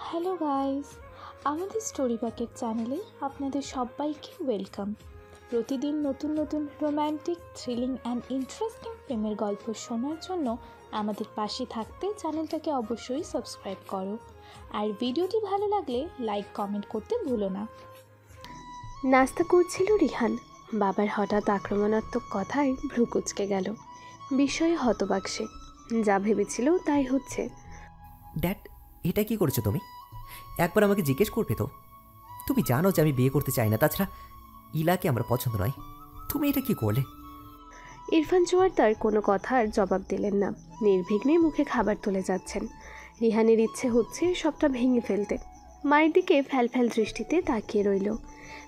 Hello guys, আমাদের story packet চ্যানেলে আপনাদের সবাইকে ওয়েলকাম। প্রতিদিন নতুন নতুন রোম্যান্টিক, থ্রিলিং অ্যান্ড ইন্টারেস্টিং প্রেমের গল্প শোনার জন্য আমাদের পাশে থাকতে চ্যানেলটাকে অবশ্যই সাবস্ক্রাইব করো। আর ভিডিওটি ভালো লাগলে লাইক কমেন্ট করতে ভুলো না। নাস্তা করছিল রিহান। বাবার হঠাৎ আক্রমণাত্মক কথায় ভ্রু কুঁচকে গেল। বিষয়ে হতবাক সে। যা ভেবেছিল তাই হচ্ছে। ড্যাড, এটা কি করেছো তুমি? একবার আমাকে জিজ্ঞেস করবে তো? তুমি জানো যে আমি বিয়ে করতে চাই না, তাছাড়া ইলাকে আমার পছন্দ নয়। তুমি এটা কি করলে? ইরফান জোয়ারদার কোনো কথার জবাব দিলেন না। নির্বিঘ্নে মুখে খাবার তুলে যাচ্ছেন। রিহানের ইচ্ছে হচ্ছে সবটা ভেঙে ফেলতে। মায়ের দিকে ফ্যালফ্যাল দৃষ্টিতে তাকিয়ে রইল।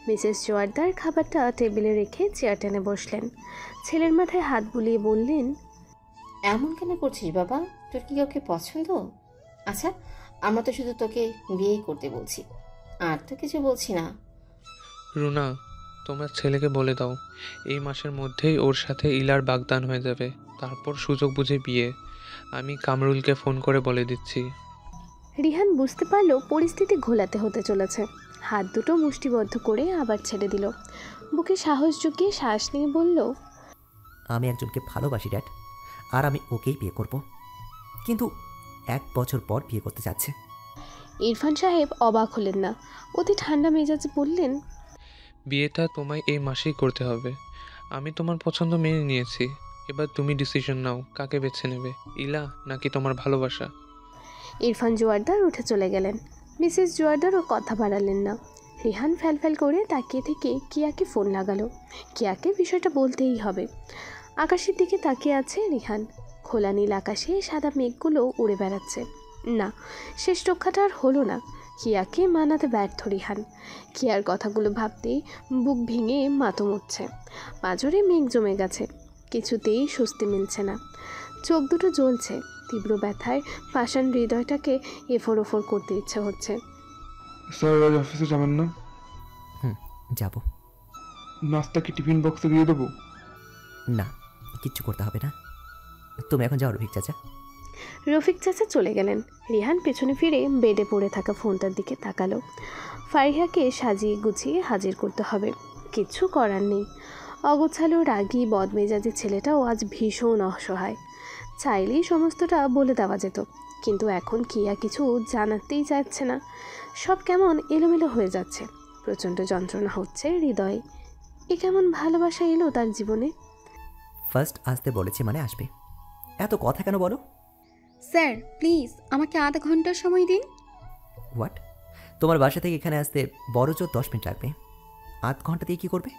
মিসেস জোয়ারদার খাবারটা টেবিলে রেখে চেয়ার টেনে বসলেন। ছেলের মাথায় হাত বুলিয়ে বললেন, এমন কেন করছিস বাবা? তোর কি কাউকে পছন্দ? আচ্ছা, আমরা তো শুধু তোকে বিয়ে করতে বলছি, আর তো কিছু বলছি না। রুনা, তোমার ছেলেকে বলে দাও এই মাসের মধ্যেই ওর সাথে ইলার বাগদান হয়ে যাবে। তারপর সুযোগ বুঝে বিয়ে। আমি কামরুলকে ফোন করে বলে দিচ্ছি। রিহান বুঝতে পারল পরিস্থিতি ঘোলাতে হতে চলেছে। হাত দুটো মুষ্টিবদ্ধ করে আবার ছেড়ে দিল। বুকে সাহস জুগিয়ে শ্বাস নিয়ে বলল, আমি একজনকে ভালোবাসি ড্যাড, আর আমি ওকেই বিয়ে করব। কিন্তু 1 বছর পর বিয়ে করতে যাচ্ছে। ইরফান সাহেব অবাক হলেন না। অতি ঠান্ডা মেজাজে বললেন, বিয়েটা তোমায় এই মাসেই করতে হবে। আমি তোমার পছন্দ মেনে নিয়েছি। এবার তুমি ডিসিশন নাও, কাকে বেছে নেবে, ইলা নাকি তোমার ভালোবাসা? ইরফান জোয়ারদার উঠে চলে গেলেন। মিসেস জোয়ারদারও কথা বাড়ালেন না। রিহান ফ্যালফ্যাল করে তাকিয়ে থেকে কিয়াকে ফোন লাগালো। কিয়াকে বিষয়টা বলতেই হবে। আকাশের দিকে তাকিয়ে আছে রিহান। খোলা নীল আকাশে সাদা মেঘগুলো উড়ে বেড়াচ্ছে। না, শেষ রক্ষাটা আর হলো না। কিয়াকে মানাতে ব্যর্থ রিহান। কিয়ার কথাগুলো ভাবতেই বুক ভেঙে মাতম উঠছে। পাঁজরে মেঘ জমে গেছে। কিছুতেই স্বস্তি মিলছে না। চোখ দুটো জ্বলছে। তীব্র ব্যথায় পাষাণ হৃদয়টাকে এফোর ওফোর করতে ইচ্ছে হচ্ছে। স্যার, আজ অফিসে যাবেন না? যাব। নাস্তা কি টিফিন বক্সে দিয়ে দেবো? না, কিচ্ছু করতে হবে না। তুমি এখন যাও রফিক চাচা। রফিক চাচা চলে গেলেন। রিহান পেছনে ফিরে বেডে পড়ে থাকা ফোনটার দিকে তাকালো। ফারিহাকে সাজিয়ে গুছিয়ে হাজির করতে হবে। কিচ্ছু করার নেই। অগোছালো রাগী বদমেজাজি ছেলেটাও আজ ভীষণ অসহায়। চাইলেই সমস্তটা বলে দেওয়া যেত, কিন্তু এখন কিয়া কিছু জানাতেই চাচ্ছে না। সব কেমন এলোমেলো হয়ে যাচ্ছে। প্রচণ্ড যন্ত্রণা হচ্ছে হৃদয়ে। এ কেমন ভালোবাসা এলো তার জীবনে? ফার্স্ট আসতে বলেছি মানে আসবে। এত কথা কেন বলো? স্যার প্লিজ আমাকে আধা ঘন্টার সময় দিন। হোয়াট? তোমার বাসা থেকে এখানে আসতে বড় জোর 10 মিনিট লাগবে। আধ ঘন্টা দিয়ে কী করবে?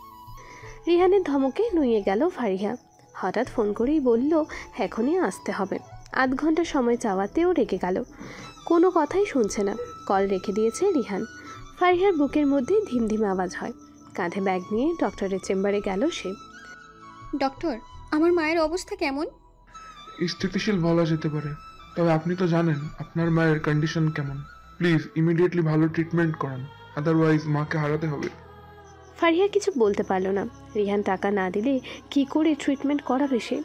রিহানের ধমকে নুয়ে গেল ফারিহা। হঠাৎ ফোন করেই বলল এখনই আসতে হবে। আধ ঘন্টা সময় চাওয়াতেও রেগে গেল। কোনো কথাই শুনছে না। কল রেখে দিয়েছে রিহান। ফারিহার বুকের মধ্যে ধিমধিম আওয়াজ হয়। কাঁধে ব্যাগ নিয়ে ডক্টরের চেম্বারে গেল সে। ডক্টর, আমার মায়ের অবস্থা কেমন? স্থিতিশীল বলা যেতে পারে, তবে আপনি তো জানেন আপনার মায়ের কন্ডিশন কেমন। প্লিজ ইমিডিয়েটলি ভালো ট্রিটমেন্ট করান, আদারওয়াইজ মাকে হারাতে হবে। ফারিহা কিছু বলতে পারল না। রিহান টাকা না দিলে কি করে ট্রিটমেন্ট করাবে সে?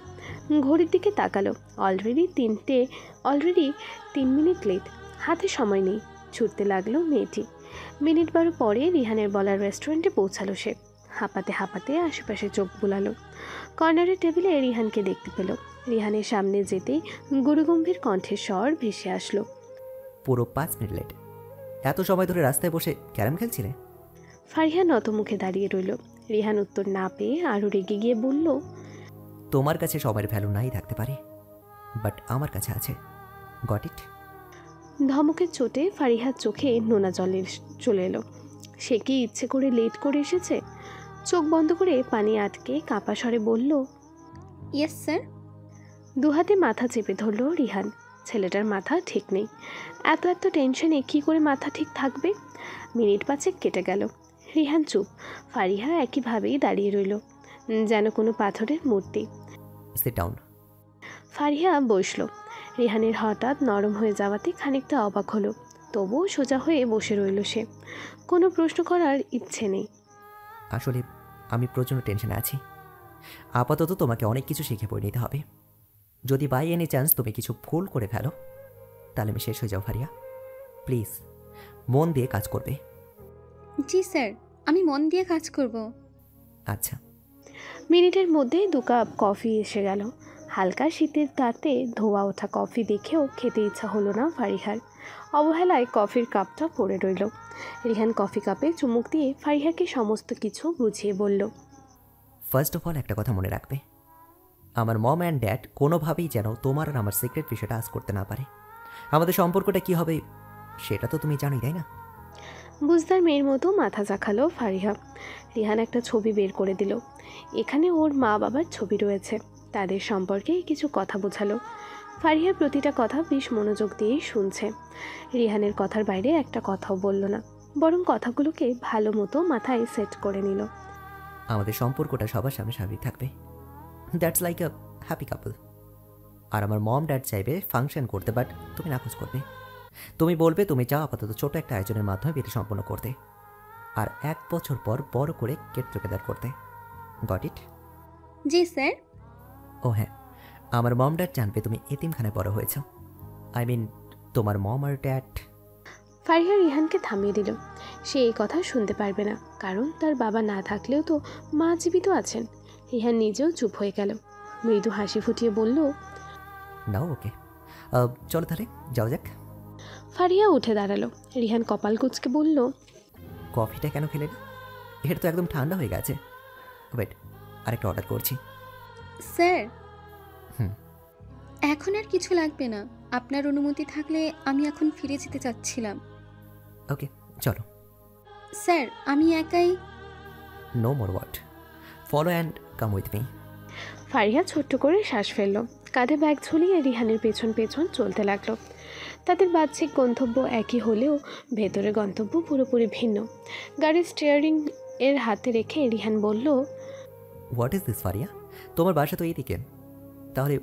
ঘড়ির দিকে তাকালো। Already 3 minute late. হাতে সময় নেই। ছুটতে লাগলো মেয়েটি। মিনিট 12 পরে রিহানের বলার রেস্টুরেন্টে পৌঁছালো সে। হাঁপাতে হাঁপাতে আশেপাশে চোখ বুলালো। কর্নারের টেবিলে রিহানকে দেখতে পেল। রিহানের সামনে যেতেই গুরুগম্ভীর কণ্ঠের স্বর ভেসে আসলো, পুরো 5 মিনিট লেট। এত সময় ধরে রাস্তায় বসে ক্যারাম খেলছিলে? ফারিহা নত মুখে দাঁড়িয়ে রইল। রিহান উত্তর না পেয়ে আরও রেগে গিয়ে বলল, তোমার কাছে সময়ের ভ্যালু নাই থাকতে পারে, বাট আমার কাছে আছে। Got it? ধমকের চোটে ফারিহার চোখে নোনা জলে চলে এলো। সে কি ইচ্ছে করে লেট করে এসেছে? চোখ বন্ধ করে পানি আটকে কাঁপা স্বরে বলল, ইয়েস স্যার। দুহাতে মাথা চেপে ধরল রিহান। ছেলেটার মাথা ঠিক নেই। এত টেনশনে কি করে মাথা ঠিক থাকবে? মিনিট 5 কেটে গেল। রিহান চুপ। ফারিহা একইভাবেই দাঁড়িয়ে রইল, যেন কোনো পাথরের মূর্তি। Sit down. ফারিহা বসল। রিহানের হঠাৎ নরম হয়ে যাওয়াতে খানিকটা অবাক হলো। তবুও সোজা হয়ে বসে রইল সে। কোনো প্রশ্ন করার ইচ্ছে নেই। আসলে আমি প্রচণ্ড টেনশনে আছি। আপাতত তোমাকে অনেক কিছু শিখে পড়ে নিতে হবে। যদি বাই এনি চান্স তুমি কিছু ভুল করে ফেলো, তাহলে আমি শেষ হয়ে যাও ফারিয়া। প্লিজ মন দিয়ে কাজ করবে। জি স্যার, আমি মন দিয়ে কাজ করব। আচ্ছা। মিনিটের মধ্যেই 2 কাপ কফি এসে গেল। হালকা শীতের তাতে ধোয়া ওঠা কফি দেখেও খেতে ইচ্ছা হলো না ফারিহার। অবহেলায় কফির কাপটা পড়ে রইল। রিহান কফি কাপে চুমুক দিয়ে ফারিহাকে সমস্ত কিছু বুঝিয়ে বলল। ফার্স্ট অফ অল একটা কথা মনে রাখবে, আমার মম অ্যান্ড ড্যাড কোনোভাবেই যেন তোমার আর আমার সিক্রেট বিষয়টা আজ করতে না পারে। আমাদের সম্পর্কটা কি হবে সেটা তো তুমি জানোই, তাই না? বুঝদার মেয়ের মতো মাথা চাখালো ফারিহা। রিহান একটা ছবি বের করে দিল। এখানে ওর মা বাবার ছবি রয়েছে। তাদের সম্পর্কে কিছু কথা বোঝালো। ফারিহা প্রতিটা কথা বেশ মনোযোগ দিয়েই শুনছে। রিহানের কথার বাইরে একটা কথাও বলল না, বরং কথাগুলোকে ভালো মতো মাথায় সেট করে নিল। আমাদের সম্পর্কটা সবার সামনে স্বাভাবিক থাকবে, that's like a happy couple. আর আমার মম ড্যাড চাইবে ফাংশন করতে, বাট তুমি নাকচ করবে। তুমি বলবে তুমি চাও আপাতত ছোট একটা আয়োজনের মাধ্যমে বিয়েটা সম্পন্ন করতে, আর 1 বছর পর বড় করে গেট টুগেদার করতে। Got it? জি স্যার। ও হ্যাঁ, আমার মম ড্যাড জানবে তুমি এতিমখানায় বড় হয়েছ। আই মিন তোমার মম আর ড্যাড। ফারিহা রিহানকে থামিয়ে দিল। সে এই কথা শুনতে পারবে না, কারণ তার বাবা না থাকলেও তো মা জীবিত আছেন। রিহান নিজেও চুপ হয়ে গেল। মৃদু হাসি ফুটিয়ে বলল, নাও ওকে, চলো তাহলে যাও যাক। ফারিহা উঠে দাঁড়ালো। রিহান কপাল কুঁচকে বলল, কফিটা কেন খেলে না? এটা তো একদম ঠান্ডা হয়ে গেছে। ওয়েট, আরেকটা অর্ডার করছি। স্যার, হুম। এখন আর কিছু লাগবে না। আপনার অনুমতি থাকলে আমি এখন ফিরে যেতে চাচ্ছিলাম। ওকে চলো। স্যার, আমি একাই। No more wait, follow and come with me. Fariha ছোট্ট করে শ্বাস ফেলল। কাঁধে ব্যাগ ঝুলিয়ে রিহানের পেছন পেছন চলতে লাগলো। তাদের বাহ্যিক গন্তব্য একই হলেও ভেতরের গন্তব্য পুরোপুরি ভিন্ন। গাড়ির স্টিয়ারিং এর হাতে রেখে রিহান বলল, হোয়াট ইজ দিস ফারিয়া? তোমার বাসা তো এইদিকে, তাহলে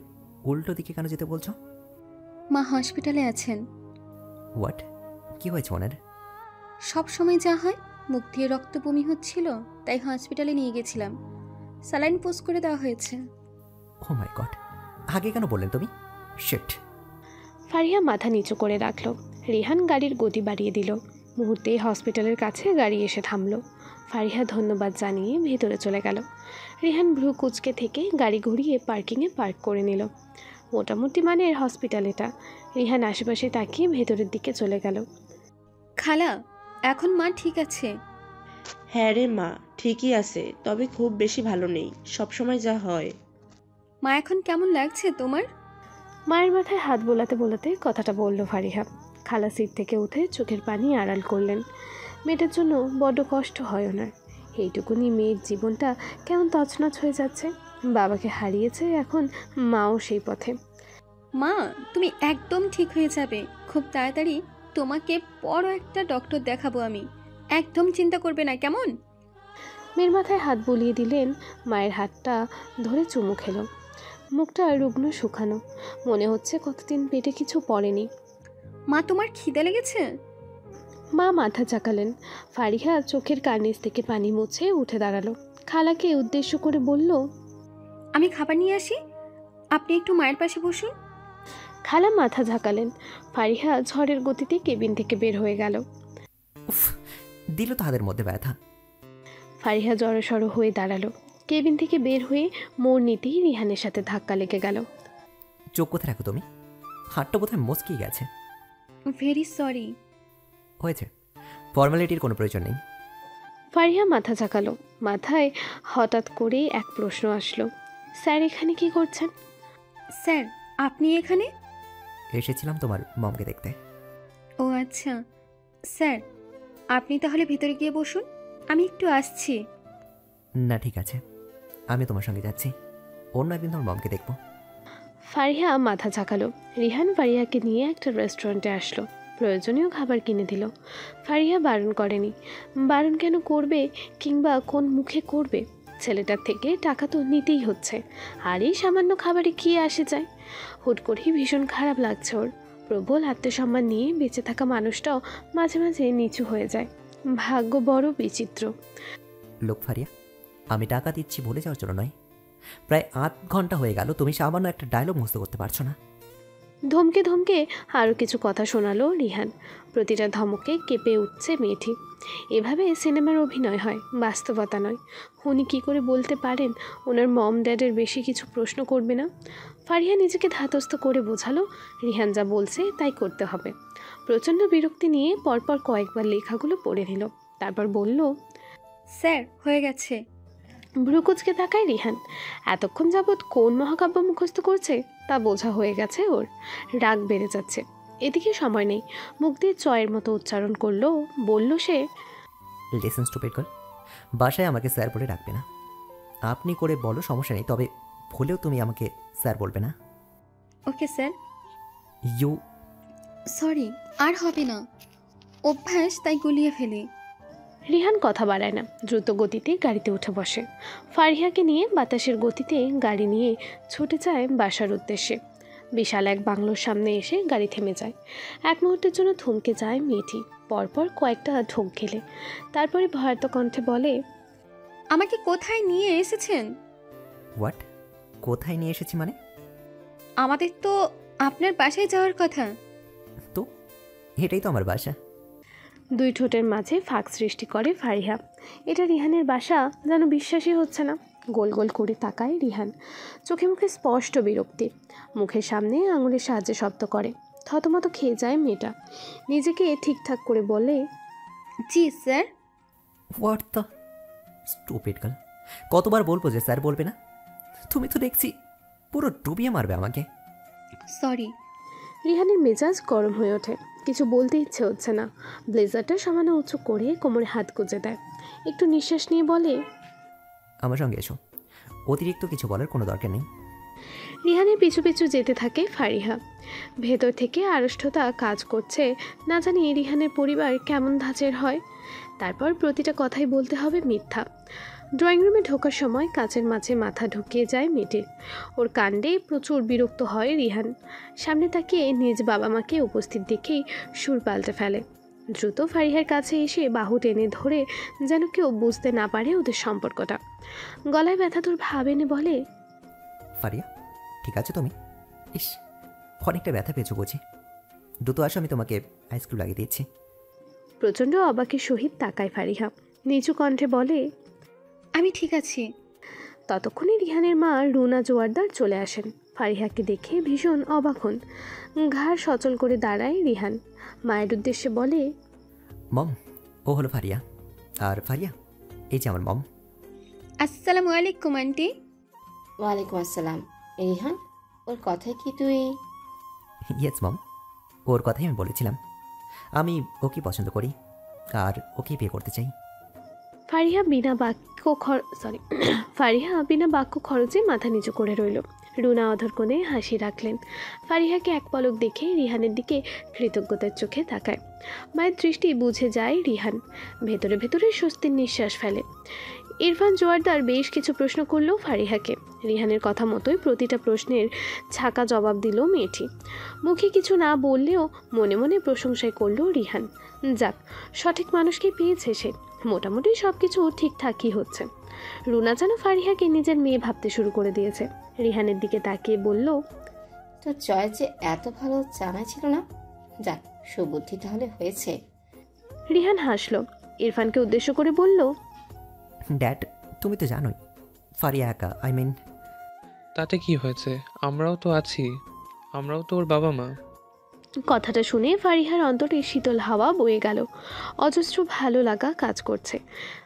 উল্টো দিকে কেন যেতে বলছো? মা হসপিটালে আছেন। হোয়াট? কি হয়েছে ওনার? সব সময় যা হয়, মুখ দিয়ে রক্ত বমি হচ্ছিল, তাই হসপিটালে নিয়ে গেছিলাম। স্যালাইন পোস্ট করে দেওয়া হয়েছে। ও মাই গড, আগে কেন বললেন তুমি? শিট। ফারিয়া মাথা নিচু করে রাখল। রিহান গাড়ির গতি বাড়িয়ে দিল। মুহূর্তেই হসপিটালের কাছে গাড়ি এসে থামল। ফারিহা ধন্যবাদ জানিয়ে ভেতরে চলে গেল। রিহান ভ্রু কুচকে থেকে গাড়ি ঘুরিয়ে পার্কিংয়ে পার্ক করে নিল। মোটামুটি মানের হসপিটাল এটা। রিহান আশেপাশে তাকিয়ে ভেতরের দিকে চলে গেল। খালা, এখন মা ঠিক আছে? হ্যাঁ রে মা, ঠিকই আছে, তবে খুব বেশি ভালো নেই, সবসময় যা হয়। মা এখন কেমন লাগছে তোমার? মায়ের মাথায় হাত বোলাতে বোলাতে কথাটা বলল ফারিহা। খালা সিট থেকে উঠে চোখের পানি আড়াল করলেন। মেয়েটার জন্য বড্ড কষ্ট হয় ওনার। এইটুকুনি মেয়ের জীবনটা কেমন তছনছ হয়ে যাচ্ছে। বাবাকে হারিয়েছে, এখন মাও সেই পথে। মা, তুমি একদম ঠিক হয়ে যাবে খুব তাড়াতাড়ি। তোমাকে বড় একটা ডক্টর দেখাবো আমি। একদম চিন্তা করবে না, কেমন? মেয়ের মাথায় হাত বুলিয়ে দিলেন। মায়ের হাতটা ধরে চুমু খেলো। মুখটা রুগ্ন শুকানো, মনে হচ্ছে কতদিন পেটে কিছু পড়েনি। মা, তোমার খিদে লেগেছে? মা মাথা চাকালেন। ফারিহা চোখের কার্নিস থেকে পানি মুছে উঠে দাঁড়ালো। খালাকে উদ্দেশ্য করে বলল, আমি খাবার নিয়ে আসি, আপনি একটু মায়ের পাশে বসুন। খালা মাথা ঝাঁকালেন। ফারিহা ঝড়ের গতিতে কেবিন থেকে বের হয়ে গেল। উফ, দিল তো হাতের মধ্যে ব্যথা। ফারিহা জড়সড় হয়ে দাঁড়ালো। কেবিন থেকে বের হয়ে মোড় নিতেই রিহানের সাথে ধাক্কা লেগে গেল। চোখ কোথায় রাখো তুমি? হাতটা বোধহয় মচকেই গেছে। Very sorry. হয়েছে, ফর্মালিটির কোনো প্রয়োজন নেই। ফারিহা মাথা ঝাঁকালো। মাথায় হঠাৎ করেই এক প্রশ্ন আসলো, স্যার এখানে কি করছেন? স্যার, আপনি এখানে? এসেছিলাম তোমার মমকে দেখতে। ও আচ্ছা। স্যার, আপনি তাহলে ভিতরে গিয়ে বসুন, আমি একটু আসছি। না ঠিক আছে, আমি তোমার সঙ্গে যাচ্ছি, অন্য একদিন তোমার মমকে দেখবো। ফারিহা মাথা ঝাঁকালো। রিহান ফারিহাকে নিয়ে একটা রেস্টুরেন্টে আসলো। প্রয়োজনীয় খাবার কিনে দিল। ফারিহা বারণ করেনি। বারণ কেন করবে, কিংবা কোন মুখে করবে? ছেলেটার থেকে টাকা তো নিতেই হচ্ছে, আর এই সামান্য খাবারে কি আসে যায়? হুট করেই ভীষণ খারাপ লাগছে ওর। প্রবল আত্মসম্মান নিয়ে বেঁচে থাকা মানুষটাও মাঝে মাঝে নিচু হয়ে যায়। ভাগ্য বড় বিচিত্র। লোক ফারিয়া, আমি টাকা দিচ্ছি বলে যাওয়ার জন্য নয়। প্রায় 8 ঘন্টা হয়ে গেল, তুমি সামান্য একটা ডায়লগ মুখস্থ করতে পারছো না। ধমকে ধমকে আরও কিছু কথা শোনালো রিহান। প্রতিটা ধমকে কেঁপে উঠছে মেয়েটি। এভাবে সিনেমার অভিনয় হয়, বাস্তবতা নয়। উনি কী করে বলতে পারেন ওনার মম ড্যাডের বেশি কিছু প্রশ্ন করবে না? ফারিহা নিজেকে ধাতস্থ করে বোঝালো রিহান যা বলছে তাই করতে হবে। প্রচণ্ড বিরক্তি নিয়ে পরপর কয়েকবার লেখাগুলো পড়ে নিল, তারপর বলল, স্যার হয়ে গেছে। ভ্রুকুচকে তাকায় রিহান। এতক্ষণ যাবৎ কোন মহাকাব্য মুখস্থ করছে তা বোঝা হয়ে গেছে ওর। রাগ বেড়ে যাচ্ছে। এদিকে সময় নেই। মুখ দিয়ে চয়ের মতো উচ্চারণ করলো, বলল সে, লিসেন স্টুপিড গার্ল, বাসায় আমাকে স্যার বলে ডাকবে না। আপনি করে বলো, সমস্যা নেই, তবে ভুলেও তুমি আমাকে স্যার বলবে না। Okay sir. ইউ। সরি, আর হবে না। অভ্যাস, তাই গুলিয়ে ফেলি। রিহান কথা বাড়ায় না, দ্রুত গতিতে গাড়িতে উঠে বসে। ফারিহাকে নিয়ে বাতাসের গতিতে গাড়ি নিয়ে ছুটে যায় বাসার উদ্দেশ্যে। বিশাল এক বাংলোর সামনে এসে গাড়ি থেমে যায়। এক মুহূর্তের জন্য থমকে যায় মেয়েটি, পরপর কয়েকটা ঢোক গেলে। তারপরে ভয়ার্ত কণ্ঠে বলে, আমাকে কোথায় নিয়ে এসেছেন? হোয়াট? কোথায় নিয়ে এসেছি মানে? আমাদের তো আপনার বাসায় যাওয়ার কথা। তো এটাই তো আমার বাসা। দুই ঠোঁটের মাঝে ফাঁক সৃষ্টি করে ফারিহা। এটা রিহানের বাসা যেন বিশ্বাসই হচ্ছে না। গোল গোল করে তাকায় রিহান, চোখে মুখে স্পষ্ট বিরক্তি। মুখের সামনে আঙুলের সাহায্যে শব্দ করে। থতমত খেয়ে যায় মেয়েটা। নিজেকে ঠিকঠাক করে বলে, জি sir. What the stupid girl, কতবার বলবো যে স্যার বলবে না? তুমি তো দেখছি পুরো ডুবিয়ে মারবে আমাকে। সরি। রিহানের মেজাজ গরম হয়ে ওঠে। কিছু বলতে ইচ্ছে হচ্ছে না। ব্লেজারটা সামান্য উঁচু করে কোমরে হাত গুজে দেয়। একটু নিঃশ্বাস নিয়ে বলে, আমার সঙ্গে এসো, অতিরিক্ত কিছু বলার কোনো দরকার নেই। রিহানের পিছু পিছু যেতে থাকে ফারিহা। ভেতর থেকে আড়ষ্টতা কাজ করছে, না জানি রিহানের পরিবার কেমন ধাঁচের হয়। তারপর প্রতিটা কথাই বলতে হবে মিথ্যা। ড্রয়িং রুমে ঢোকার সময় কাচের মাঝে মাথা ঢুকিয়ে যায় মেয়েটির। ওর কাণ্ডে প্রচুর বিরক্ত হয় রিহান। সামনে তাকিয়ে নিজ বাবা মাকে উপস্থিত দেখেই সুর পাল্টে ফেলে। দ্রুত ফারিহার কাছে এসে বাহু টেনে ধরে যেন কেউ বুঝতে না পারে ওদের সম্পর্কটা। গলায় ব্যথাতুর ভাব এনে বলে, ফারিয়া, ঠিক আছে তুমি? ইস, অনেকটা ব্যথা পেয়েছো বুঝি। দ্রুত আসো, আমি তোমাকে আইসক্রিম লাগিয়ে দিচ্ছি। প্রচণ্ড অবাকের সহিত তাকায় ফারিহা। নিচু কণ্ঠে বলে, আমি ঠিক আছি। ততক্ষণে রিহানের মা রুনা জোয়ারদার চলে আসেন। ফারিহাকে দেখে ভীষণ অবাক হন। ঘাড় সচল করে দাঁড়ায় রিহান। মায়ের উদ্দেশ্যে বলে, মম, ও হলো ফারিয়া। আর ফারিয়া, এই যে আমার মম। আসসালামু আলাইকুম আন্টি। ওয়ালাইকুম আসসালাম। রিহান, ওর কথায় কি তুই? ইয়েস মম, ওর কথাই আমি বলেছিলাম। আমি ওকে পছন্দ করি আর ওকে বিয়ে করতে চাই। ফারিহা বিনা বাক্য খরচে মাথা নিচু করে রইল। রুনা অধর কোণে হাসি রাখলেন। ফারিহাকে এক পলক দেখে রিহানের দিকে কৃতজ্ঞতার চোখে তাকায়। মায়ের দৃষ্টি বুঝে যায় রিহান। ভেতরে ভেতরে স্বস্তির নিঃশ্বাস ফেলে। ইরফান জোয়ারদার বেশ কিছু প্রশ্ন করলো ফারিহাকে। রিহানের কথা মতোই প্রতিটা প্রশ্নের ছাকা জবাব দিল মেয়েটি। মুখে কিছু না বললেও মনে মনে প্রশংসাই করলো রিহান। যাক, সঠিক মানুষকে পেয়েছে সে। মোটামুটি সব কিছু ঠিকঠাকই হচ্ছে। রুনা যেন ফারিহাকে নিজের মেয়ে ভাবতে শুরু করে দিয়েছে। রিহানের দিকে তাকিয়ে বলল, তোর চয়েস যে এত ভালো জানা ছিল না। যাক, সুবুদ্ধি তাহলে হয়েছে। রিহান হাসল। ইরফানকে উদ্দেশ্য করে বলল, ড্যাড, তুমি তো জানোই ফারিয়া একা, আই মিন। তাতে কি হয়েছে? আমরাও তো আছি, আমরাও তো ওর বাবা মা। কথাটা শুনে ফারিহার অন্তরে শীতল হাওয়া বয়ে গেল। অজস্র ভালো লাগা কাজ করছে।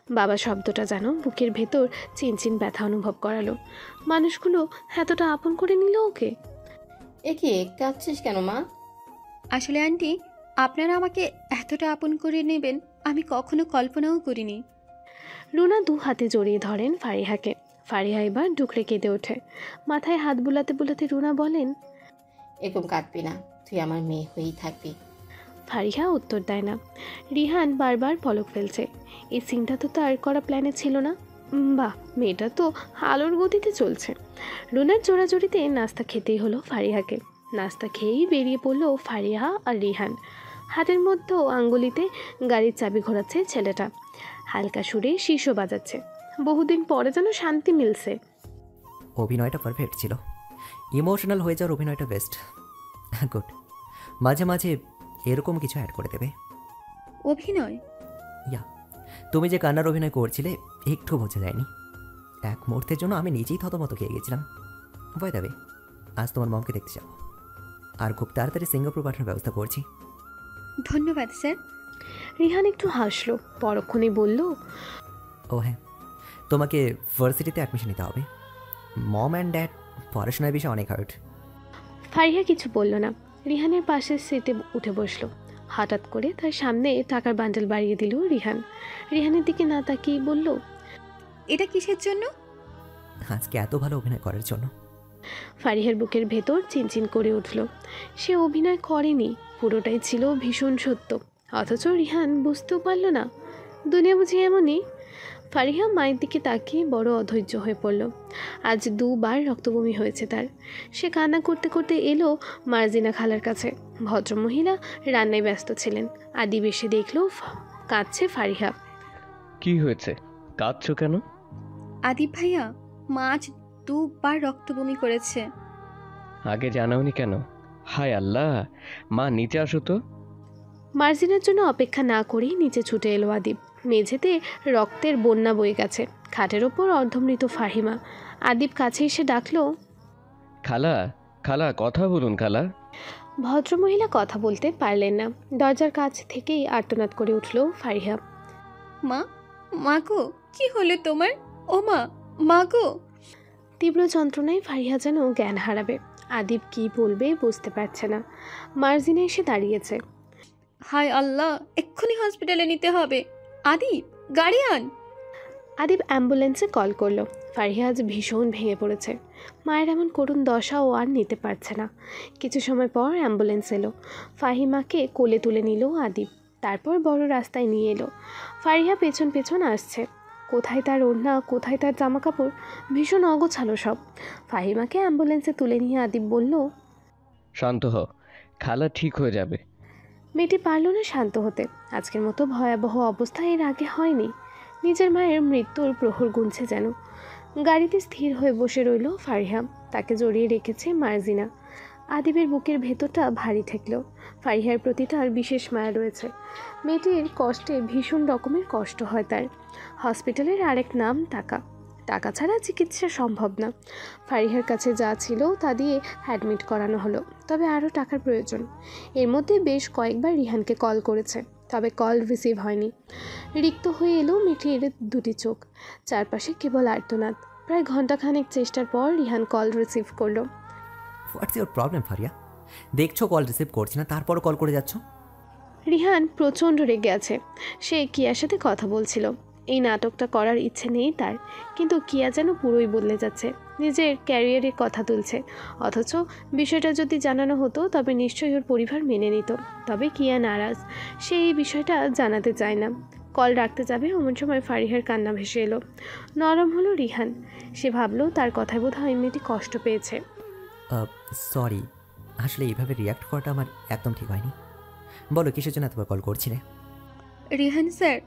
বাবা শব্দটা যেন বুকের ভেতর চিনচিন ব্যথা অনুভব করালো। মানুষগুলো এতটা আপন করে নিল ওকে। এ কি কাঁদছিস কেন মা? আসলে আন্টি, আপনারা আমাকে এতটা আপন করে নেবেন আমি কখনো কল্পনাও করিনি। রুনা দু হাতে জড়িয়ে ধরেন ফারিহাকে। ফারিহা এবার ডুকরে কেঁদে ওঠে। মাথায় হাত বুলাতে বুলাতে রুনা বলেন, এরকম কাঁদবি না, তুই আমার মেয়ে হয়েই থাকবি। ফারিহা উত্তর দেয় না। রিহান বারবার পলক ফেলছে। এই সিনটা তো তার করা প্ল্যানে ছিল না। বাহ, মেয়েটা তো আলোর গতিতে চলছে। রুনার জোড়াজুড়িতে নাস্তা খেতেই হলো ফারিহাকে। নাস্তা খেয়েই বেরিয়ে পড়লো ফারিহা আর রিহান। হাতের মধ্যেও আঙ্গুলিতে গাড়ির চাবি ঘোরাচ্ছে ছেলেটা। হালকা সুরে শীর্ষ বাজাচ্ছে। বহুদিন পরে যেন শান্তি মিলছে। অভিনয়টা পারফেক্ট ছিল। ইমোশনাল হয়ে যাওয়ার অভিনয়টা বেস্ট। গুড। মাঝে মাঝে এরকম কিছু অ্যাড করে দেবে। অভিনয়? ইয়া, তুমি যে কান্নার অভিনয় করছিলে একটু বোঝা যায়নি। এক মুহূর্তের জন্য আমি নিজেই থতমত খেয়ে গেছিলাম। ভয় দেবে, আজ তোমার মমকে দেখতে যাবো, আর খুব তাড়াতাড়ি সিঙ্গাপুর পাঠানোর ব্যবস্থা করছি। ধন্যবাদ স্যার। রিহান একটু হাসলো, পরক্ষণেই বলল, ও হ্যাঁ, তোমাকে ভার্সিটিতে অ্যাডমিশন নিতে হবে। মম অ্যান্ড ড্যাড পড়াশোনার বিষয়ে অনেক হার্ট। ফারিহা কিছু বলল না, রিহানের পাশের সিটে উঠে বসলো। হঠাৎ করে তার সামনে টাকার বান্ডেল বাড়িয়ে দিল রিহান। রিহানের দিকে না তাকিয়ে বলল, এটা কিসের জন্য? আজকে এত ভালো অভিনয় করার জন্য। ফারিহার বুকের ভেতর চিনচিন করে উঠল। সে অভিনয় করেনি, পুরোটাই ছিল ভীষণ সত্য। অথচ রিহান বুঝতেও পারল না। দুনিয়া বুঝি এমনই। ফারিহা মায়ের দিকে তাকিয়ে বড় অধৈর্য হয়ে পড়ল। আজ 2 বার রক্তবমি হয়েছে তার। সে কান্না করতে করতে এলো মার্জিনা খালার কাছে। ভদ্রমহিলা রান্নায় ব্যস্ত ছিলেন। আদিব এসে দেখল কাঁদছে ফারিহা। কি হয়েছে, কাঁদছো কেন? আদিব ভাইয়া, মা আজ 2 বার রক্তবমি করেছে। আগে জানাওনি কেন? হায় আল্লাহ, মা নিচে আসো তো। মার্জিনার জন্য অপেক্ষা না করেই নিচে ছুটে এলো আদিব। মেঝেতে রক্তের বন্যা বয়ে গেছে। খাটের ওপর অর্ধমৃত ফাহিমা। আদিব কাছে এসে ডাকলো, খালা, খালা কথা বলুন খালা। ভদ্রমহিলা কথা বলতে পারলেন না। দরজার কাছ থেকেই আর্তনাদ করে উঠল ফারিহা। মা, মা গো, কি হলো তোমার? ও মা, মা গো। তীব্র যন্ত্রণায় ফারিহা যেন জ্ঞান হারাবে। আদিব কি বলবে বুঝতে পারছে না। মার্জিনা এসে দাঁড়িয়েছে। হায় আল্লাহ, এক্ষুনি হসপিটালে নিতে হবে। আদিব, গাড়ি আন। আদিব অ্যাম্বুলেন্সে কল করলো। ফারিহা আজ ভীষণ ভেঙে পড়েছে। মায়ের এমন করুণ দশা ও আর নিতে পারছে না। কিছু সময় পর অ্যাম্বুলেন্স এলো। ফাহিমাকে কোলে তুলে নিল আদিব। তারপর বড় রাস্তায় নিয়ে এলো। ফারিহা পেছন পেছন আসছে। কোথায় তার ওড়না, কোথায় তার জামা কাপড়, ভীষণ অগোছালো সব। ফাহিমাকে অ্যাম্বুলেন্সে তুলে নিয়ে আদিব বলল, শান্ত হও, খালা ঠিক হয়ে যাবে। মেয়েটি পারল না শান্ত হতে। আজকের মতো ভয়াবহ অবস্থা এর আগে হয়নি। নিজের মায়ের মৃত্যুর প্রহর গুনছে যেন। গাড়িতে স্থির হয়ে বসে রইল ফারিহা। তাকে জড়িয়ে রেখেছে মার্জিনা। আদিবের বুকের ভেতরটা ভারী ঠেকল। ফারিহার প্রতি তার বিশেষ মায়া রয়েছে। মেয়েটির কষ্টে ভীষণ রকমের কষ্ট হয় তার। হসপিটালের আরেক নাম টাকা। টাকা ছাড়া চিকিৎসা সম্ভব না। ফারিহার কাছে যা ছিল তা দিয়ে অ্যাডমিট করানো হলো, তবে আরও টাকার প্রয়োজন। এর মধ্যে বেশ কয়েকবার রিহানকে কল করেছে, তবে কল রিসিভ হয়নি। রিক্ত হয়ে এলো মেয়েটির 2টি চোখ। চারপাশে কেবল আর্তনাদ। প্রায় ঘন্টাখানেক চেষ্টার পর রিহান কল রিসিভ করলো। What's your problem Faria? দেখছো কল রিসিভ করছি না, তারপরও কল করে যাচ্ছ। রিহান প্রচণ্ড রেগে আছে। সে কিয়ার সাথে কথা বলছিল। এই নাটকটা করার ইচ্ছে নেই তার, কিন্তু কিয়া যেন পুরোই বদলে যাচ্ছে। নিজের ক্যারিয়ারের কথা তুলছে, অথচ বিষয়টা যদি জানানো হতো তবে নিশ্চয়ই ওর পরিবার মেনে নিত। তবে কিয়া নারাজ। সে এই বিষয়টা জানাতে চায় না। কল রাখতে যাবে এমন সময় ফারিহার কান্না ভেসে এলো। নরম হলো রিহান। সে ভাবলো তার কথায় বোধ হয় মেয়েটি কষ্ট পেয়েছে। সরি, আসলে এইভাবে রিয়াক্ট করাটা আমার একদম ঠিক হয়নি। বলো কিসের জন্য এতবার কল করছিলে? রিহান স্যার,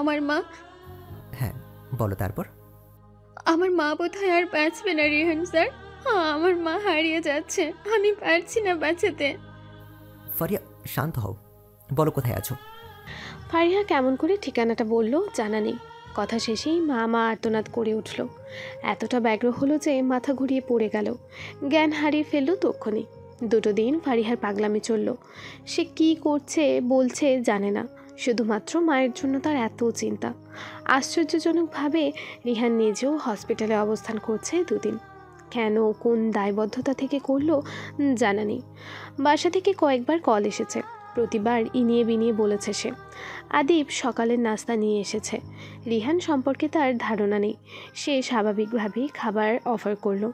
আমার মা। হ্যাঁ বলো, তারপর? আমার মা বোধহয় আর বাঁচবে না রিহান স্যার। আমার মা হারিয়ে যাচ্ছে, আমি পারছি না বাঁচাতে। ফারিয়া শান্ত হও, বলো কোথায় আছো? ফারিহা কেমন করে ঠিকানাটা বলল জানা নেই। কথা শেষেই মা মা আর্তনাদ করে উঠল। এতটা ব্যগ্র হলো যে মাথা ঘুরিয়ে পড়ে গেল। জ্ঞান হারিয়ে ফেলল তক্ষণি। 2 দিন ফারিহার পাগলামি চলল। সে কি করছে বলছে জানে না। শুধুমাত্র মায়ের জন্য তার এত চিন্তা। আশ্চর্যজনকভাবে রিহান নিজেও হসপিটালে অবস্থান করছে 2 দিন। কেন, কোন দায়বদ্ধতা থেকে করলো জানা নেই। বাসা থেকে কয়েকবার কল এসেছে। প্রতিবার ইনিয়ে বিনিয়ে বলেছে সে। আদিব সকালের নাস্তা নিয়ে এসেছে। রিহান সম্পর্কে তার ধারণা নেই। সে স্বাভাবিকভাবেই খাবার অফার করলো।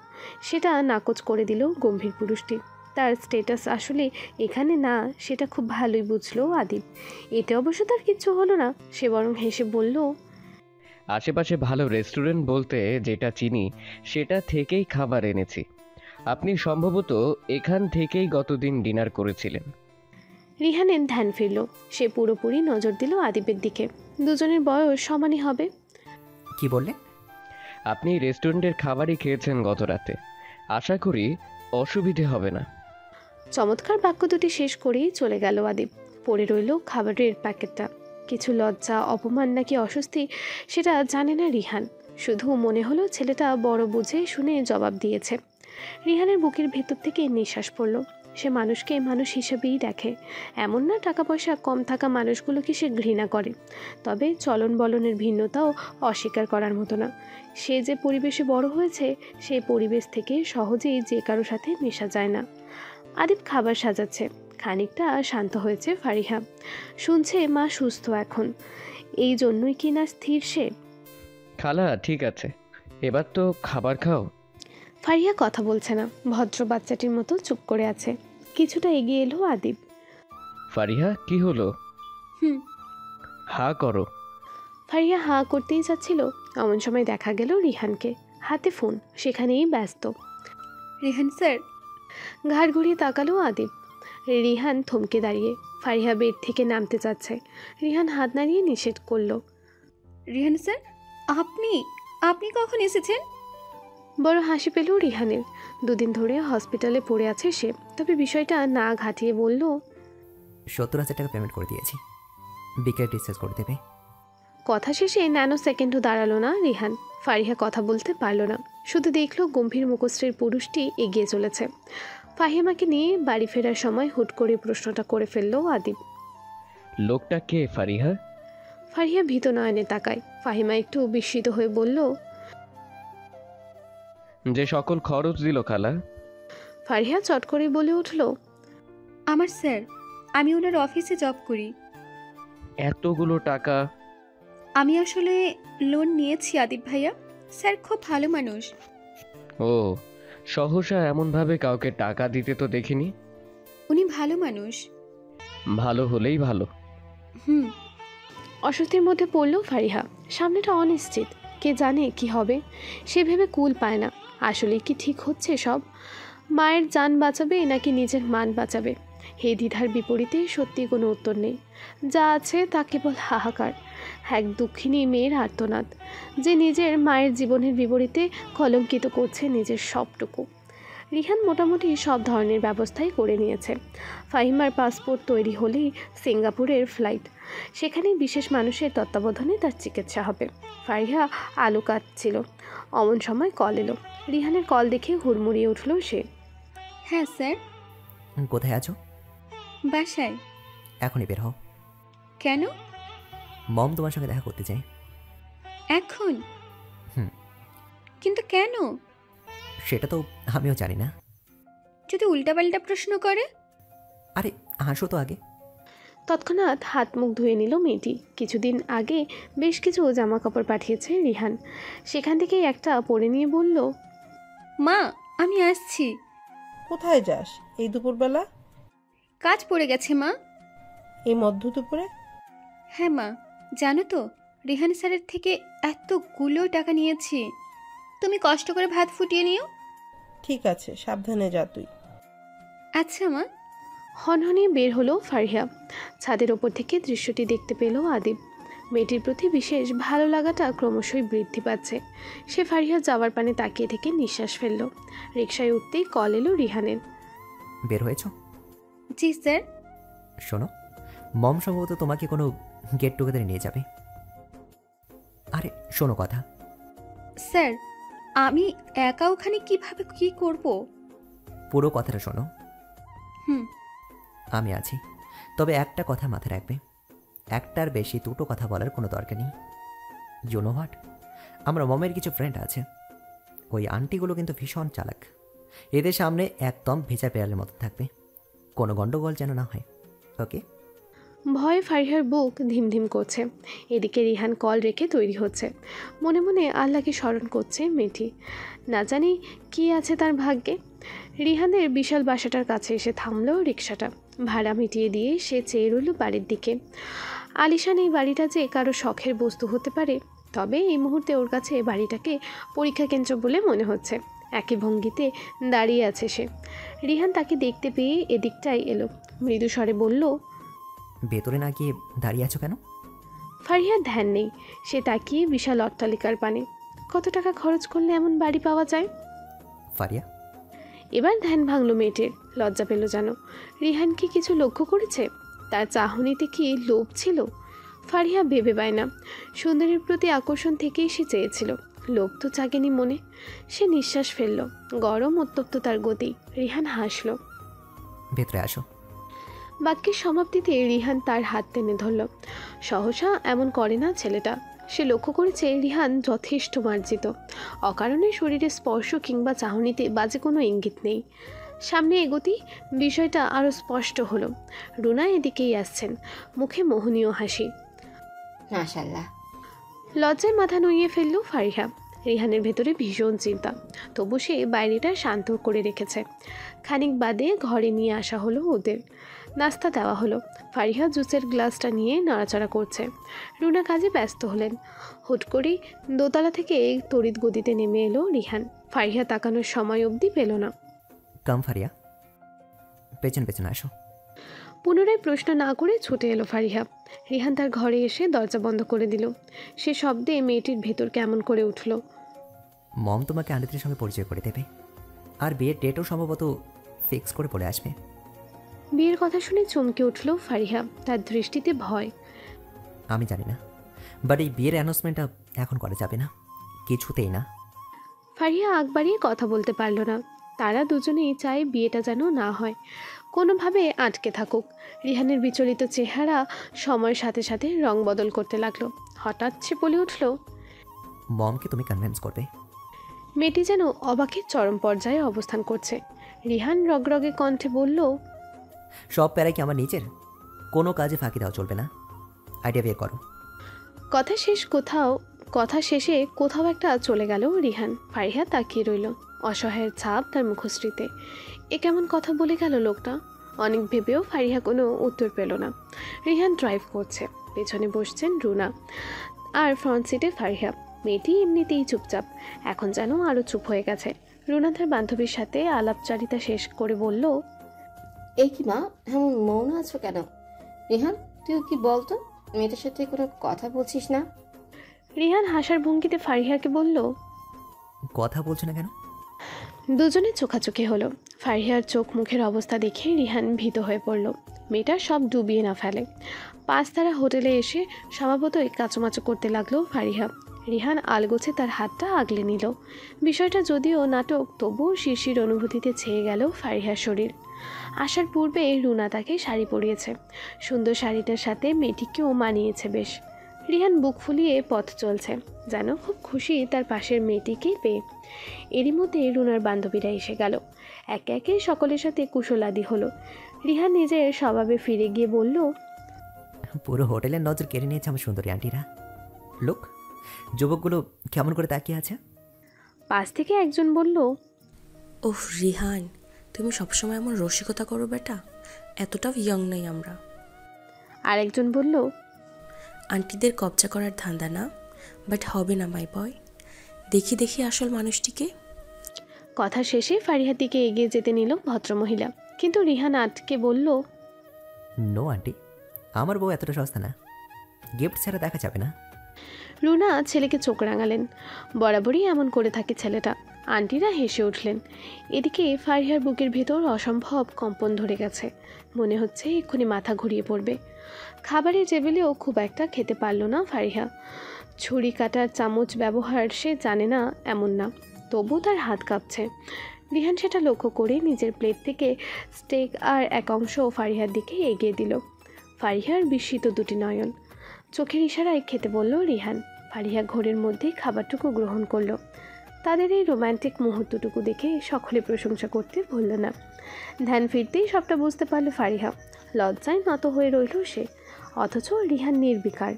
সেটা নাকচ করে দিল গম্ভীর পুরুষটি। তার স্টেটাস আসলে এখানে না, সেটা খুব ভালোই বুঝলো আদিব। এতে অবশ্য তার কিচ্ছু হলো না। সে বরং হেসে বলল, আশেপাশে ভালো রেস্টুরেন্ট বলতে যেটা চিনি সেটা থেকেই খাবার এনেছি। আপনি সম্ভবত এখান থেকেই গতদিন ডিনার করেছিলেন। রিহানের ধ্যান ফিরল। সে পুরোপুরি নজর দিল আদিবের দিকে। দুজনের বয়স সমানই হবে। কি বললে? আপনি রেস্টুরেন্টের খাবারই খেয়েছেন গত রাতে। আশা করি অসুবিধে হবে না। চমৎকার বাক্য দুটি শেষ করেই চলে গেল আদিব। পড়ে রইল খাবারের প্যাকেটটা। কিছু লজ্জা, অপমান নাকি অস্বস্তি সেটা জানে না রিহান। শুধু মনে হলো ছেলেটা বড় বুঝে শুনে জবাব দিয়েছে। রিহানের বুকের ভেতর থেকে নিঃশ্বাস পড়ল। সে মানুষকে মানুষ হিসেবেই দেখে। এমন না টাকা পয়সা কম থাকা মানুষগুলোকে সে ঘৃণা করে, তবে চলন বলনের ভিন্নতাও অস্বীকার করার মতো না। সে যে পরিবেশে বড় হয়েছে সেই পরিবেশ থেকে সহজেই যে কারো সাথে মেশা যায় না। আদিব খাবার সাজাচ্ছে। খানিকটা শান্ত হয়েছে ফারিহা। শুনছে মা সুস্থ এখন, এই জন্যই কি না স্থির সে। খালা ঠিক আছে, এবার তো খাবার খাও। ফারিহা কথা বলছে না, ভদ্র বাচ্চাটির মতো চুপ করে আছে। কিছুটা এগিয়ে এলো আদিব। ফারিহা কি হলো? হুম। হা করো। ফারিহা হাঁ করতেই যাচ্ছিল, এমন সময় দেখা গেল রিহানকে, হাতে ফোন, সেখানেই ব্যস্ত। রেহান স্যার। ঘাড় ঘুরিয়ে তাকালো আদিব। রিহান থমকে দাঁড়িয়ে। ফারিহা বেড থেকে নামতে চাচ্ছে। রিহান হাত নাড়িয়ে নিষেধ করলো। রেহান স্যার, আপনি আপনি কখন এসেছেন? বড় হাসি পেল রিহানের। দুদিন ধরে হসপিটালে পড়ে আছে সে, তবে বিষয়টা না ঘাটিয়ে বলল, 70,000 টাকা পেমেন্ট করে দিয়েছি, বিকেলে ডিসচার্জ করে দেবে। কথা শেষে ন্যানো সেকেন্ডও দাঁড়ালো না রিহান। ফারিহা কথা বলতে পারল না, শুধু দেখলো গম্ভীর মুখশ্রীর পুরুষটি এগিয়ে চলেছে। ফাহিমাকে নিয়ে বাড়ি ফেরার সময় হুট করে প্রশ্নটা করে ফেলল আদিব। লোকটা কে ফারিহা? ফারিহা ভীত নয়নে তাকায়। ফাহিমা একটু বিস্মিত হয়ে বলল, যে সকল খরচ দিল খালা। ফারিহা চট করে বলে উঠল, আমার স্যার, আমি ওনার অফিসে জব করি। এতগুলো টাকা? আমি আসলে লোন নিয়েছি আদিব ভাইয়া। স্যার খুব ভালো মানুষ। ও, সহসা এমনভাবে কাউকে টাকা দিতে তো দেখিনি। উনি ভালো মানুষ। ভালো হলেই ভালো। হুম। অস্বস্তির মধ্যে পড়ল ফারিহা। সামনেটা অনিশ্চিত, কে জানে কি হবে। সে ভেবে কুল পায় না, আসলে কি ঠিক হচ্ছে সব? মায়ের জান বাঁচাবে নাকি নিজের মান বাঁচাবে? হে দ্বিধার বিপরীতে সত্যি কোনো উত্তর নেই। যা আছে তা কেবল হাহাকার, এক দুঃখিনী মেয়ের আর্তনাদ, যে নিজের মায়ের জীবনের বিপরীতে কলঙ্কিত করছে নিজের সবটুকু। রিহান মোটামুটি সব ধরনের ব্যবস্থাই করে নিয়েছে। ফাহিমার পাসপোর্ট তৈরি হলেই সিঙ্গাপুরের ফ্লাইট, সেখানেই বিশেষ মানুষের তত্ত্বাবধানে তার চিকিৎসা হবে। ফারিহা আলু কাটছিল, অমন সময় কল এলো। রিহানের কল দেখে হুড়মুড়িয়ে উঠল সে। হ্যাঁ স্যার। কোথায় আছো? বাসায়। এখনই বের হও। কেন? মম তোমার সঙ্গে দেখা করতে চাই। এখন? হুম। কিন্তু কেন? সেটা তো আমিও জানি না। যদি উল্টাপাল্টা প্রশ্ন করে? আরে হাসো তো আগে। তৎক্ষণাৎ হাত মুখ ধুয়ে নিল মেয়েটি। কিছুদিন আগে বেশ কিছু জামা কাপড় পাঠিয়েছে রিহান, সেখান থেকেই একটা পরে নিয়ে বলল, মা আমি আসছি। কোথায় যাস এই দুপুরবেলা? কাজ পড়ে গেছে মা। এই মধ্য দুপুরে? হ্যাঁ মা, জানো তো রেহান স্যারের থেকে এতগুলো টাকা নিয়েছি। তুমি কষ্ট করে ভাত ফুটিয়ে নিও। ঠিক আছে, সাবধানে যা তুই। আচ্ছা মা। হনহনিয়ে বের হলো ফারিহা। ছাদের ওপর থেকে দৃশ্যটি দেখতে পেল আদিব। মেয়েটির প্রতি বিশেষ ভালো লাগাটা ক্রমশই বৃদ্ধি পাচ্ছে। সে ফারিহা যাওয়ার পানে তাকিয়ে থেকে নিঃশ্বাস ফেলল। রিকশায় উঠতেই কল এলো রিহানের। বের হয়েছ? জি স্যার। শোনো, মম সম্ভবত তোমাকে কোনো গেট টুগেদারে নিয়ে যাবে। আরে শোনো কথা। স্যার, আমি একা ওখানে কিভাবে কি করব? পুরো কথাটা শোনো। হুম। আমি আছি, তবে একটা কথা মাথায় রাখবে, একটার বেশি দুটো কথা বলার কোনো দরকার নেই। ইউ নো হোয়াট, আমার মমের কিছু ফ্রেন্ড আছে, ওই আন্টিগুলো কিন্তু ভীষণ চালাক। এদের সামনে একদম ভেজা পেয়ালের মতো থাকবে, কোনো গন্ডগোল যেন না হয়, ওকে? ভয়ে ফারিহার বুক ধিমধিম করছে। এদিকে রিহান কল রেখে তৈরি হচ্ছে। মনে মনে আল্লাহকে স্মরণ করছে মেয়েটি, না জানি কি আছে তার ভাগ্যে। রিহানের বিশাল বাসাটার কাছে এসে থামলো রিক্সাটা। ভাড়া মিটিয়ে দিয়ে সে চেয়ে রইল বাড়ির দিকে। আলিশান এই বাড়িটা যে কারো শখের বস্তু হতে পারে, তবে এই মুহূর্তে ওর কাছে বাড়িটাকে পরীক্ষা কেন্দ্র বলে মনে হচ্ছে। একই ভঙ্গিতে দাঁড়িয়ে আছে সে। রিহান তাকে দেখতে পেয়ে এদিকটাই এলো, মৃদু স্বরে বলল, ভেতরে না গিয়ে দাঁড়িয়ে আছো কেন? ফারিহার ধ্যান নেই, সে তাকিয়ে বিশাল অট্টালিকার পানে। কত টাকা খরচ করলে এমন বাড়ি পাওয়া যায়? ফারিয়া। এবার ধ্যান ভাঙল মেয়েটির। লজ্জা পেল যেন। রিহান কি কিছু লক্ষ্য করেছে? তার চাহনিতে কি লোভ ছিল? ফারিহা ভেবে পায় না। সুন্দরীর প্রতি আকর্ষণ থেকেই সে চেয়েছিল, লোভ তো জাগেনি মনে। সে নিঃশ্বাস ফেলল, গরম উত্তপ্ত তার গতি। রিহান হাসল। ভেতরে আসো। বাক্যের সমাপ্তিতে রিহান তার হাত টেনে ধরল। সহসা এমন করে না ছেলেটা। সে লক্ষ্য করেছে রিহান যথেষ্ট মার্জিত। অকারণে শরীরে স্পর্শ কিংবা চাহনিতে বাজে কোনো ইঙ্গিত নেই। সামনে এগোতেই বিষয়টা আরও স্পষ্ট হলো। রুনা এদিকেই আসছেন, মুখে মোহনীয় হাসি। মাশাল্লাহ। লজ্জায় মাথা নুইয়ে ফেলল ফারিহা। রিহানের ভেতরে ভীষণ চিন্তা, তবু সে বাইরেটা শান্ত করে রেখেছে। খানিক বাদে ঘরে নিয়ে আসা হলো ওদের। নাস্তা দেওয়া হলো। ফারিহা জুসের গ্লাসটা নিয়ে নাড়াচাড়া করছে। রুনা কাজে ব্যস্ত হলেন। হুট করেই দোতলা থেকে তড়িৎ গতিতে নেমে এলো রিহান। ফারিহা তাকানোর সময় অবধি পেল না। কাম ফারিয়া, পেছন পেছন আসো। পুনরায় প্রশ্ন না করে ছুটে এলো ফারিহা। রিহান তার ঘরে এসে দরজা বন্ধ করে দিল। সে শব্দে মেয়েটির ভেতর কেমন করে উঠল। মম তোমাকে আন্টিদের সঙ্গে পরিচয় করে দেবে, আর বিয়ের ডেটও সম্ভবত ফিক্স করে পড়ে আসবে। বিয়ের কথা শুনে চমকে উঠল ফারিহা, তার দৃষ্টিতে ভয়। আমি জানি না, বাট এই বিয়ের অ্যানাউন্সমেন্টটা এখন করা যাবে না, কিছুতেই না। ফারিহা আগ বাড়িয়ে কথা বলতে পারল না। তারা দুজনেই চায় বিয়েটা যেন না হয়, কোনোভাবে আটকে থাকুক। রিহানের বিচলিত চেহারা সময়ের সাথে সাথে রং বদল করতে লাগলো। হঠাৎ সে বলে উঠল, মমকে তুমি কনভিন্স করবে। মেয়েটি যেন অবাকের চরম পর্যায়ে অবস্থান করছে। রিহান রগরগে কণ্ঠে বলল, সব প্যারাই কি আমার নিজের? কোনো কাজে ফাঁকি দেওয়া চলবে না, আইডিয়া বের করো। কথা শেষে কোথাও একটা চলে গেল রিহান। ফারিহা তাকিয়ে রইল, অসহায়ের ছাপ তার মুখশ্রীতে। এ কেমন কথা বলে গেল লোকটা? অনেক ভেবেও ফারিহা কোনো উত্তর পেল না। রিহান ড্রাইভ করছে, পেছনে বসছেন রুনা, আর ফ্রন্ট সিটে ফারিহা। মেয়েটি এমনিতেই চুপচাপ, এখন যেন আরও চুপ হয়ে গেছে। রুনা তার বান্ধবীর সাথে আলাপচারিতা শেষ করে বলল, এই কি মা, এমন মৌন আছো কেন? রিহান, তুই কি বলতো, মেয়েটার সাথে কোনো কথা বলছিস না? রিহান হাসার ভঙ্গিতে ফারিহাকে বলল, কথা বলছো না কেন? দুজনে চোখাচোখি হলো। ফারিহার চোখ মুখের অবস্থা দেখে রিহান ভীত হয়ে পড়ল। মেয়েটা সব ডুবিয়ে না ফেলে। 5 তারা হোটেলে এসে স্বভাবতই কাচুমাচু করতে লাগলো ফারিহা। রিহান আলগোছে তার হাতটা আগলে নিল। বিষয়টা যদিও নাটক, তবুও শিরশির অনুভূতিতে ছেয়ে গেল ফারিহার শরীর। আসার পূর্বে রুনা তাকে শাড়ি পরিয়েছে। সুন্দর শাড়িটার সাথে মেয়েটিকেও মানিয়েছে বেশ। রিহান বুক ফুলিয়ে পথ চলছে, যেন খুব খুশি তার পাশের মেয়েটিকে পেয়ে। এরই মধ্যে রুনার বান্ধবীরা এসে গেল। একে একে সকলের সাথে কুশলাদি হলো। রিহান নিজের স্বভাবে ফিরে গিয়ে বলল, পুরো হোটেলের নজর কেড়ে নিয়েছে আমার সুন্দরী আন্টিরা। লোক যুবকগুলো কেমন করে তাকিয়ে আছে। পাশ থেকে একজন বলল, ওহ রিহান, তুমি সবসময় এমন রসিকতা করো বেটা, এতটাও ইয়ং নই আমরা। আরেকজন বলল, আন্টিদের কবজা করার ধান্দা না, বাট হবে না মাই বয়, দেখি দেখি আসল মানুষটিকে। কথা শেষে ফারিহার দিকে এগিয়ে যেতে নিল ভদ্রমহিলা, কিন্তু রিহান আটকে বলল, নো আন্টি, আমার বউ এতটা সস্তা না, গিফট ছাড়া দেখা যাবে না। রুনা ছেলেকে চোখ রাঙালেন। বরাবরই এমন করে থাকে ছেলেটা। আন্টিরা হেসে উঠলেন। এদিকে ফারিহার বুকের ভেতর অসম্ভব কম্পন ধরে গেছে। মনে হচ্ছে এক্ষুনি মাথা ঘুরিয়ে পড়বে। খাবারের টেবিলেও খুব একটা খেতে পারল না ফারিহা। ছুরি কাটার চামচ ব্যবহার সে জানে না এমন না, তবু তার হাত কাঁপছে। রিহান সেটা লক্ষ্য করে নিজের প্লেট থেকে স্টেক আর এক অংশ ফারিহার দিকে এগিয়ে দিল। ফারিহার বিস্মিত দুটি নয়ন। চোখের ইশারায় খেতে বলল রিহান। ফারিহা ঘোরের মধ্যে খাবারটুকু গ্রহণ করলো। তাদের এই রোম্যান্টিক মুহূর্তটুকু দেখে সকলে প্রশংসা করতে ভুলল না। ধ্যান ফিরতেই সবটা বুঝতে পারল ফারিহা। লজ্জায় নত হয়ে রইল সে, অথচ রিহান নির্বিকার।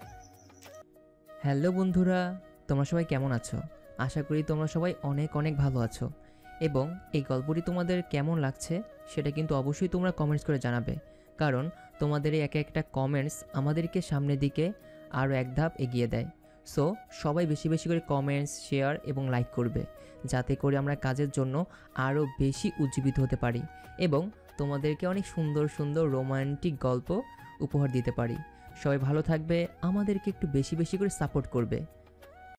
হ্যালো বন্ধুরা, তোমরা সবাই কেমন আছো? আশা করি তোমরা সবাই অনেক অনেক ভালো আছো, এবং এই গল্পটি তোমাদের কেমন লাগছে সেটা কিন্তু অবশ্যই তোমরা কমেন্টস করে জানাবে, কারণ তোমাদের এই একটা কমেন্টস আমাদেরকে সামনের দিকে আরও এক ধাপ এগিয়ে দেয়। সো সবাই বেশি বেশি করে কমেন্টস, শেয়ার এবং লাইক করবে, যাতে করে আমরা কাজের জন্য আরও বেশি উজ্জীবিত হতে পারি এবং তোমাদেরকে অনেক সুন্দর সুন্দর রোমান্টিক গল্প উপহার দিতে পারি। সবাই ভালো থাকবে, আমাদেরকে একটু বেশি বেশি করে সাপোর্ট করবে।